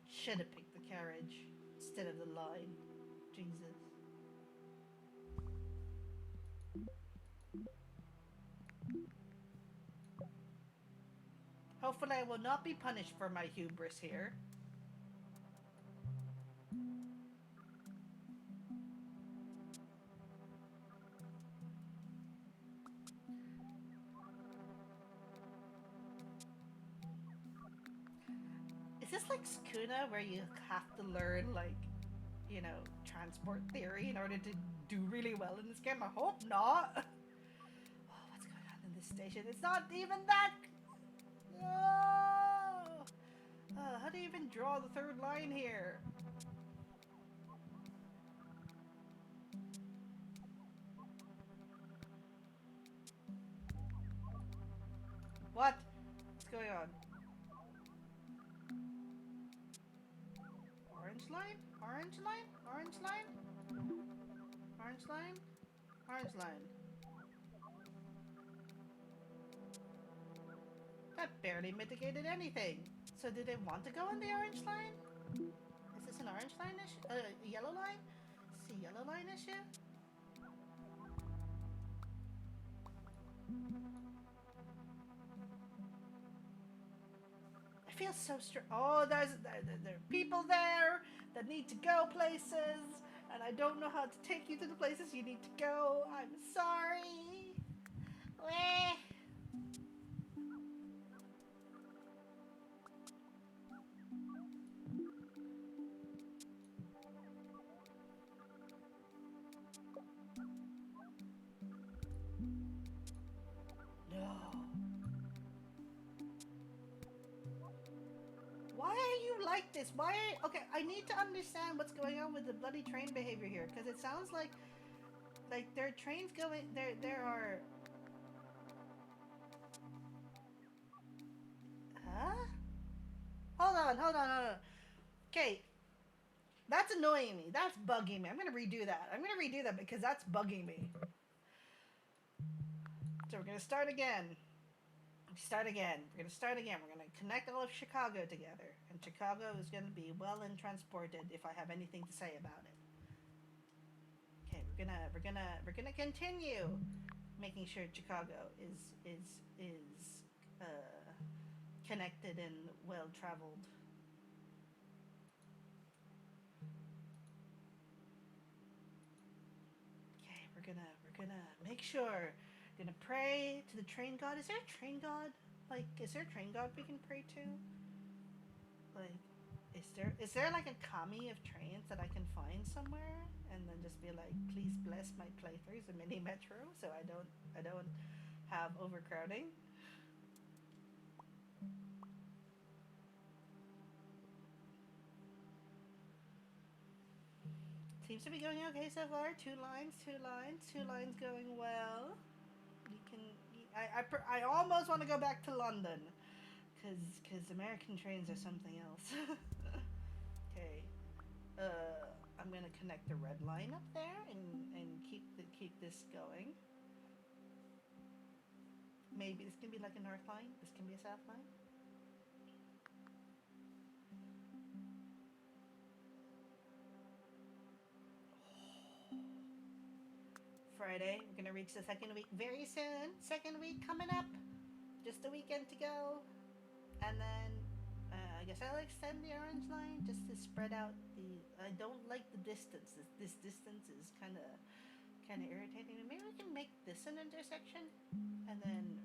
Should have picked the carriage instead of the line. Jesus. Hopefully I will not be punished for my hubris here. Is this like Skuna where you have to learn like, you know, transport theory in order to do really well in this game? I hope not. Oh, what's going on in this station? It's not even that. No. How do you even draw the third line here? What? What's going on? Orange line? Orange line? Orange line? Orange line? Orange line. That barely mitigated anything. So do they want to go on the orange line? Is this an orange line issue? Yellow line? Is this a yellow line issue? I feel so oh, there are people there that need to go places, and I don't know how to take you to the places you need to go. I'm sorry. Weh. Why are you like this? Why? Okay, I need to understand what's going on with the bloody train behavior here, because it sounds like there are trains going. There are. Huh? Hold on. Okay, that's annoying me. That's bugging me. I'm gonna redo that. I'm gonna redo that because that's bugging me. So we're gonna start again. We're gonna connect all of Chicago together, and Chicago is gonna be well and transported if I have anything to say about it. Okay, we're gonna continue making sure Chicago is connected and well traveled. Okay, we're gonna make sure. Gonna pray to the train god. Is there a train god? Like, is there a train god we can pray to? Like, is there like a kami of trains that I can find somewhere, and then just be like, please bless my playthroughs of mini metro so I don't have overcrowding. Seems to be going okay so far. Two lines going well. You can. I almost want to go back to London, cause American trains are something else. Okay, I'm gonna connect the red line up there and keep this going. Maybe this can be like a north line. This can be a south line. Friday. We're gonna reach the second week very soon. Second week coming up. Just a weekend to go. And then I guess I'll extend the orange line just to spread out the. I don't like the distance. This distance is kind of irritating. Maybe we can make this an intersection, and then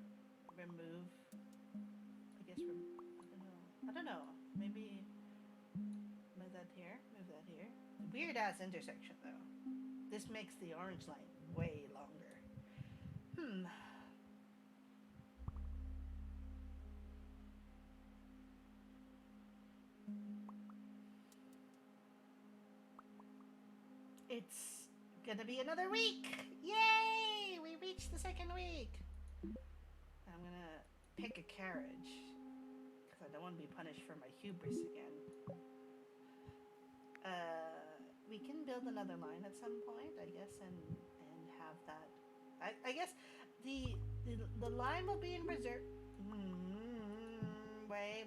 remove. I guess I don't know. Maybe move that here. Weird ass intersection though. This makes the orange line way longer. It's gonna be another week! Yay! We reached the second week! I'm gonna pick a carriage, because I don't want to be punished for my hubris again. We can build another line at some point, I guess, and have that. I guess the, the line will be in reserve. Wait.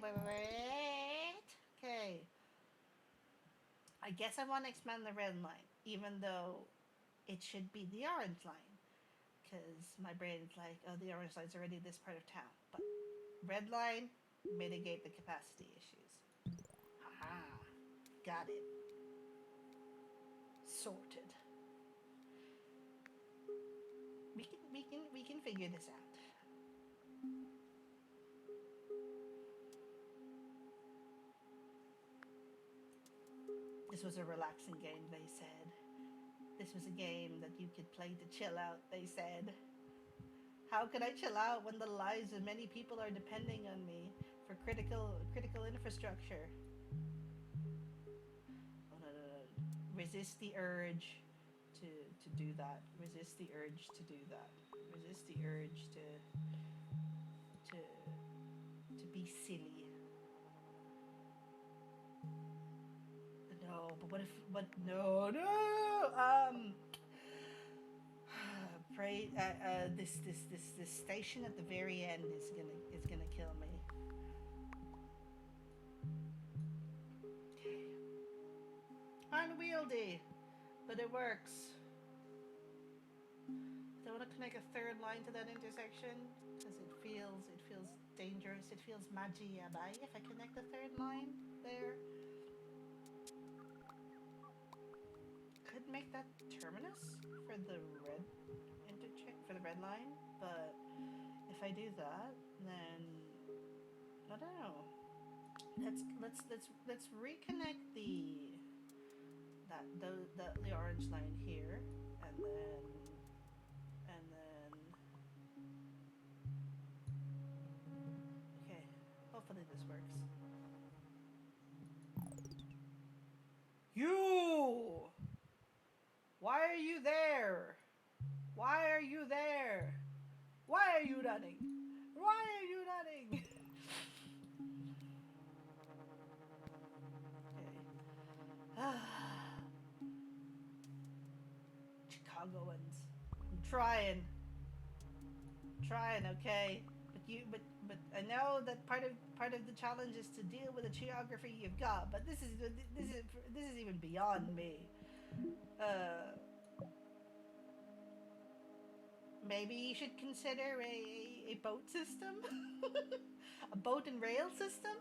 Okay. I guess I want to expand the red line, even though it should be the orange line. Because my brain's like, oh, the orange line's already this part of town. But red line, mitigate the capacity issues. Haha. Got it. Sorted. We can figure this out. This was a relaxing game, they said. This was a game that you could play to chill out, they said. How could I chill out when the lives of many people are depending on me for critical infrastructure? Oh, no. Resist the urge to do that. Resist the urge to do that. Resist the urge to be silly. No, but what if? But no. Pray. This station at the very end is gonna kill me. Okay. Unwieldy, but it works. Do I want to connect a third line to that intersection? Because it feels dangerous. It feels magi yabai if I connect a third line there. Could make that terminus for the red for the red line, but if I do that, then I don't know. Let's reconnect the orange line here, and then okay. Hopefully this works. You! Why are you there? Why are you there? Why are you running? Why are you running? Okay. Chicagoans. I'm trying, okay. But I know that part of the challenge is to deal with the geography you've got. But this is even beyond me. Maybe you should consider a boat system, a boat and rail system.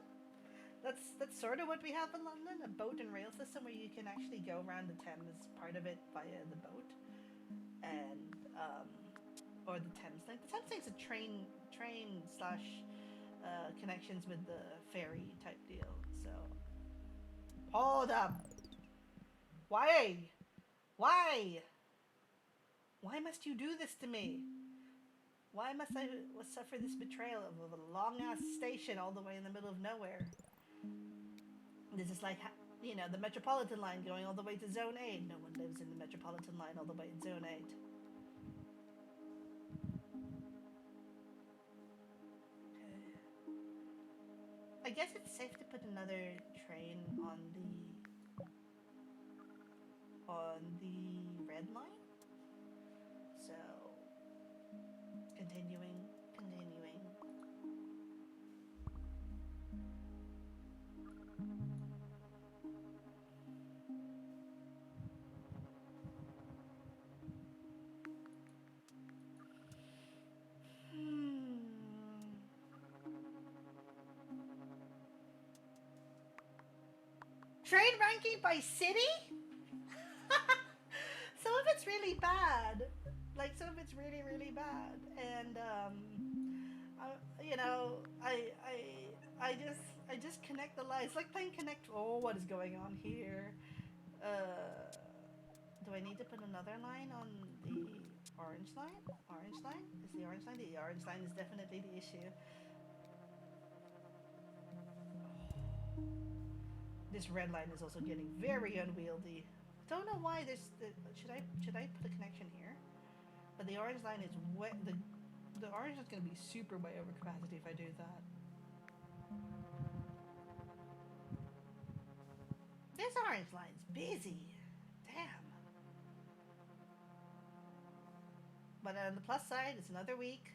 That's sort of what we have in London, a boat and rail system where you can actually go around the Thames, part of it via the boat, and or the Thames Link. The Thames Link's a train slash connections with the ferry type deal. So hold up. Why? Why must you do this to me? Why must I suffer this betrayal of a long-ass station all the way in the middle of nowhere? This is like, the Metropolitan line going all the way to Zone 8. No one lives in the Metropolitan line all the way in Zone 8. Okay. I guess it's safe to put another train on the red line. So, continuing. Trade ranking by city? Some of it's really bad. Like, some of it's really, really bad. And, I just connect the lines. It's like playing Connect. Oh, what is going on here? Do I need to put another line on the orange line? Orange line? Is the orange line? The orange line is definitely the issue. This red line is also getting very unwieldy. Don't know why this. Should I put a connection here? But the orange line is the orange is going to be super way over capacity if I do that. This orange line's busy. Damn. But on the plus side, it's another week,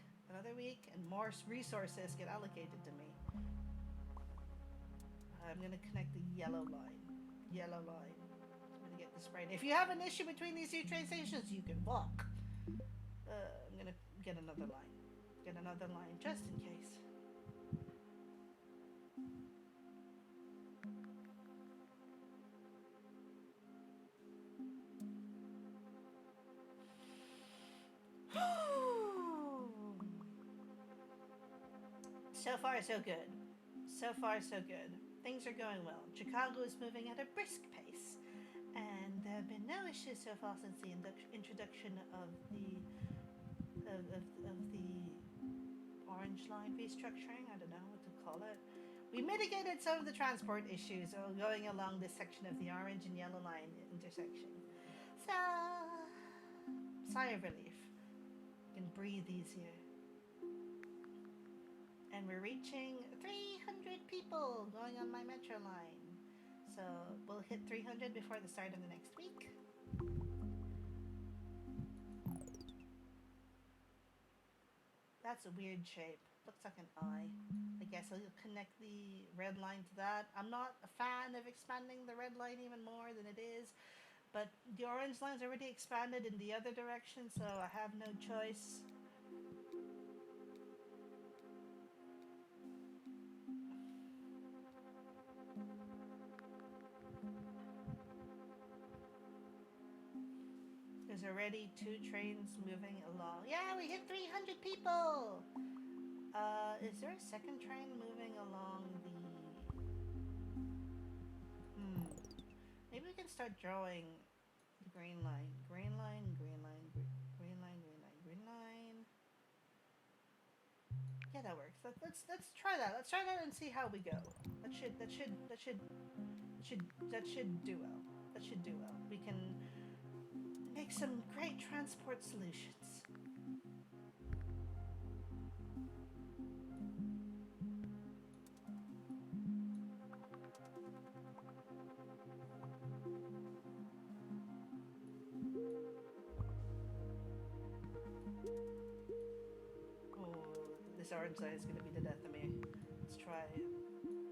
and more resources get allocated to me. I'm gonna connect the yellow line. Yellow line. I'm gonna get this right. If you have an issue between these two train stations, you can walk. I'm gonna get another line. Get another line just in case. So far, so good. So far, so good. Things are going well. Chicago is moving at a brisk pace, and there have been no issues so far since the introduction of the orange line restructuring. I don't know what to call it. We mitigated some of the transport issues going along this section of the orange and yellow line intersection. So, sigh of relief. You can breathe easier. And we're reaching 300 people going on my metro line. So we'll hit 300 before the start of the next week. That's a weird shape. Looks like an eye. I guess I'll connect the red line to that. I'm not a fan of expanding the red line even more than it is. But the orange line's already expanded in the other direction, so I have no choice. There's already 2 trains moving along. Yeah, we hit 300 people! Is there a second train moving along the... Maybe we can start drawing the green line. Green line, green line, green line, green line, green line. Yeah, that works. Let's try that. Let's try that and see how we go. That should do well. That should do well. We can make some great transport solutions. This orange line is going to be the death of me.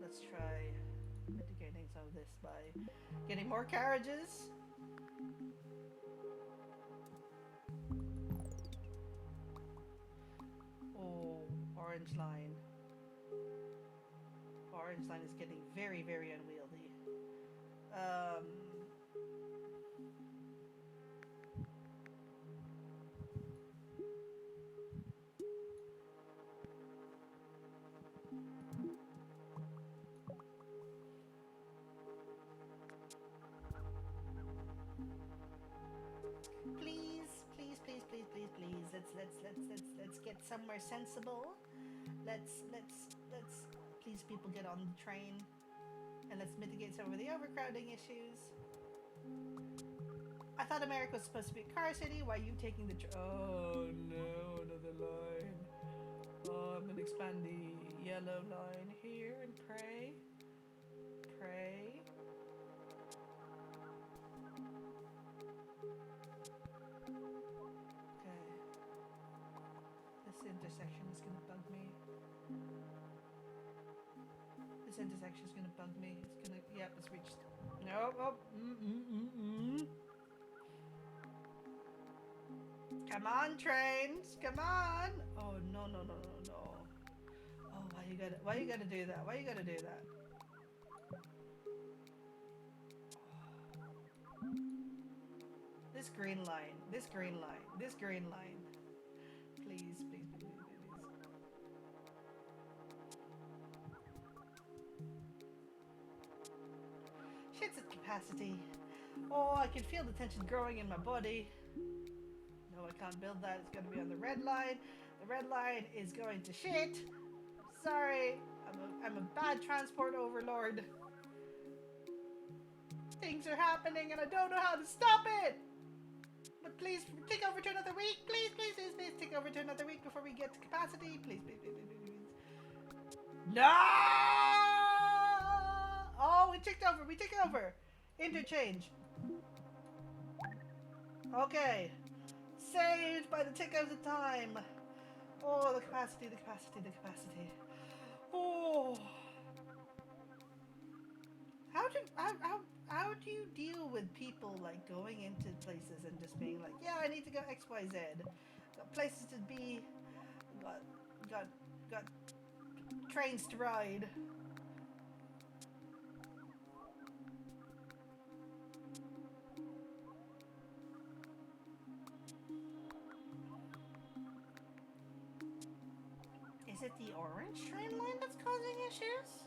Let's try mitigating some of this by getting more carriages. Oh, orange line. Orange line is getting very, very unwieldy. Please. Let's get somewhere sensible. Let's please people get on the train, and let's mitigate some of the overcrowding issues. I thought America was supposed to be a car city. Why are you taking the oh no, another line. Oh, I'm gonna expand the yellow line here and pray. Intersection is gonna bug me. This intersection is gonna bug me. It's gonna, yep, it's reached. No, oh, Come on, trains, come on! Oh no. Oh, why you gotta do that? Why you gotta do that? This green line. Please. Shit's at capacity. Oh, I can feel the tension growing in my body. No, I can't build that. It's going to be on the red line. The red line is going to shit. Sorry. I'm a bad transport overlord. Things are happening and I don't know how to stop it. But please, take over to another week. Please, take over to another week before we get to capacity. Please. No! Oh, we took over. Interchange. Okay. Saved by the tick of the time. Oh, the capacity, the capacity, the capacity. Oh, how do you deal with people like going into places and just being like, yeah, I need to go X Y Z, got places to be, got got got trains to ride. Is it the orange train line that's causing issues?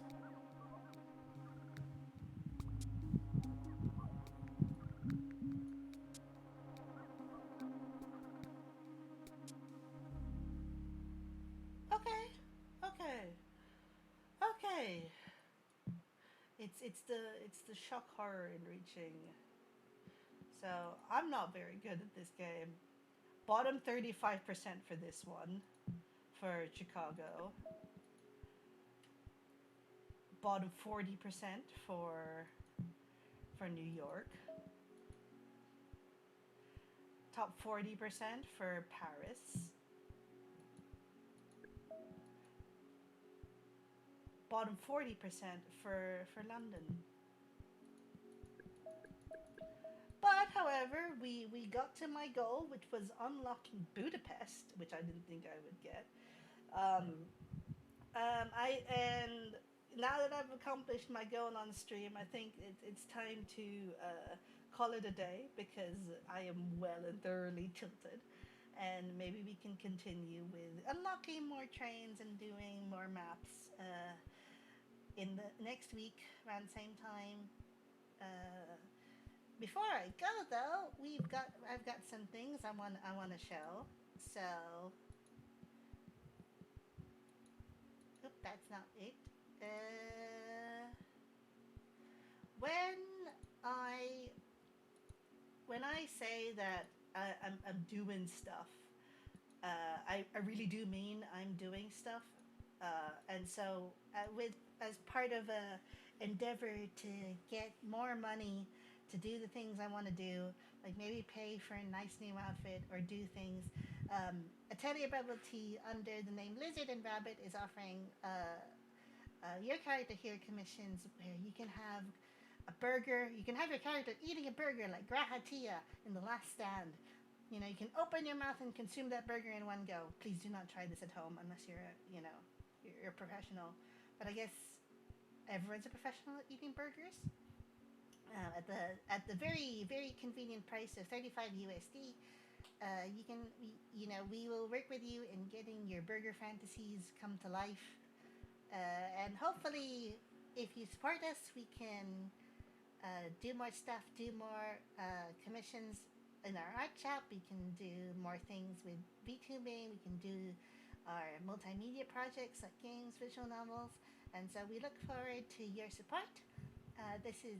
Okay, okay, okay. It's the shock horror in reaching. So I'm not very good at this game. Bottom 35% for this one, for Chicago. Bottom 40% for New York. Top 40% for Paris. Bottom 40% for London. But however, we got to my goal, which was unlocking Budapest, which I didn't think I would get. Um, I and now that I've accomplished my goal on stream, I think it's time to call it a day because I am well and thoroughly tilted. And maybe we can continue with unlocking more trains and doing more maps in the next week around the same time. Uh, Before I go though, I've got some things I want to show. So, oop, that's not it. Uh, when I when I say that I'm doing stuff, I really do mean I'm doing stuff. And so, with as part of a endeavor to get more money to do the things I want to do, like maybe pay for a nice new outfit or do things. Atelier Bubble Tea, under the name Lizard and Rabbit, is offering your character here commissions where you can have a burger. You can have your character eating a burger like Grahatia in The Last Stand. You know, you can open your mouth and consume that burger in one go. Please do not try this at home unless you're a professional. But I guess everyone's a professional at eating burgers. At the very convenient price of 35 USD, you can we will work with you in getting your burger fantasies come to life, and hopefully, if you support us, we can do more stuff, do more commissions in our art shop. We can do more things with VTubing. We can do our multimedia projects like games, visual novels, and so we look forward to your support.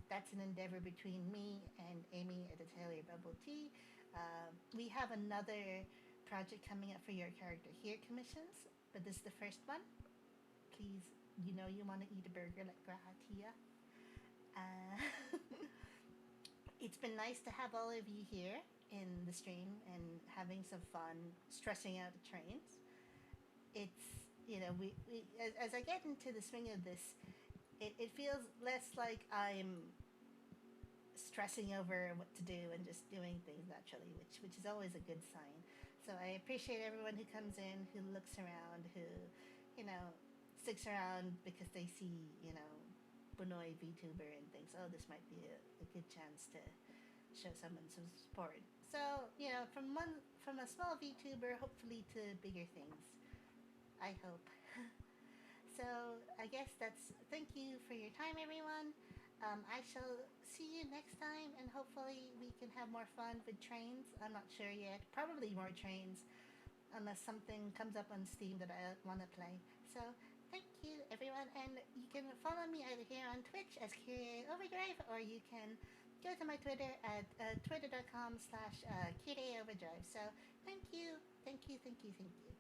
That's an endeavor between me and Amy at Atelier Bubble Tea. We have another project coming up for your character here commissions, but this is the first one. Please, you want to eat a burger like Grahatia. Uh, it's been nice to have all of you here in the stream and having some fun, stressing out the trains. It's as I get into the swing of this, it feels less like I'm stressing over what to do and just doing things naturally, which is always a good sign. So I appreciate everyone who comes in, who looks around, who you know sticks around because they see Bonoy VTuber and thinks, oh, this might be a good chance to show someone some support. So from a small VTuber, hopefully to bigger things. I hope. So I guess that's thank you for your time, everyone. I shall see you next time, and hopefully we can have more fun with trains. I'm not sure yet. Probably more trains, unless something comes up on Steam that I want to play. So thank you, everyone, and you can follow me either here on Twitch as Kyrie Overdrive, or you can go to my Twitter at twitter.com/Kyrie Overdrive. So thank you, thank you, thank you, thank you.